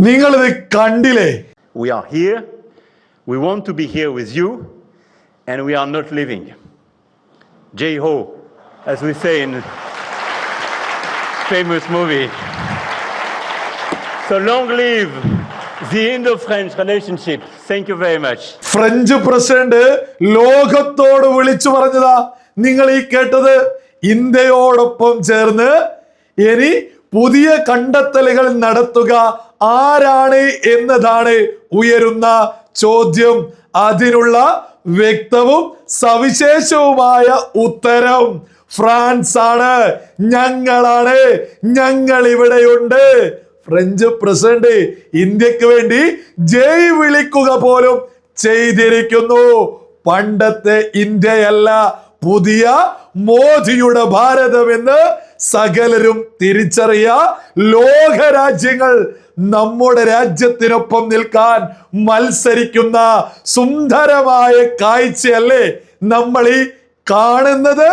നിങ്ങളിത് കണ്ടില്ലേ? We are here, we want to be here with you, and we are not leaving. Jai Ho, as we say in famous movie. So long live the Indo-French relationship. Thank you very much. French president ലോകത്തോട് വിളിച്ചു പറഞ്ഞതാ നിങ്ങൾ ഈ കേട്ടത്. ഇന്ത്യയോടൊപ്പം ചേർന്ന് ഇനി പുതിയ കണ്ടെത്തലുകൾ നടത്തുക ആരാണ് എന്നതാണ് ഉയരുന്ന ചോദ്യം. അതിനുള്ള വ്യക്തവും സവിശേഷവുമായ ഉത്തരം ഫ്രാൻസ് ആണ്. ഞങ്ങളാണ്, ഞങ്ങൾ ഇവിടെയുണ്ട്. ഫ്രഞ്ച് പ്രസിഡന്റ് ഇന്ത്യക്ക് വേണ്ടി ജയ് വിളിക്കുക പോലും ചെയ്തിരിക്കുന്നു. പണ്ടത്തെ ഇന്ത്യയല്ല, പുതിയ മോദിയുടെ ഭാരതമെന്ന് സകലരും തിരിച്ചറിയ ലോകരാജ്യങ്ങൾ നമ്മുടെ രാജ്യത്തിനൊപ്പം നിൽക്കാൻ മത്സരിക്കുന്ന സുന്ദരമായ കാഴ്ചയല്ലേ നമ്മൾ ഈ കാണുന്നത്.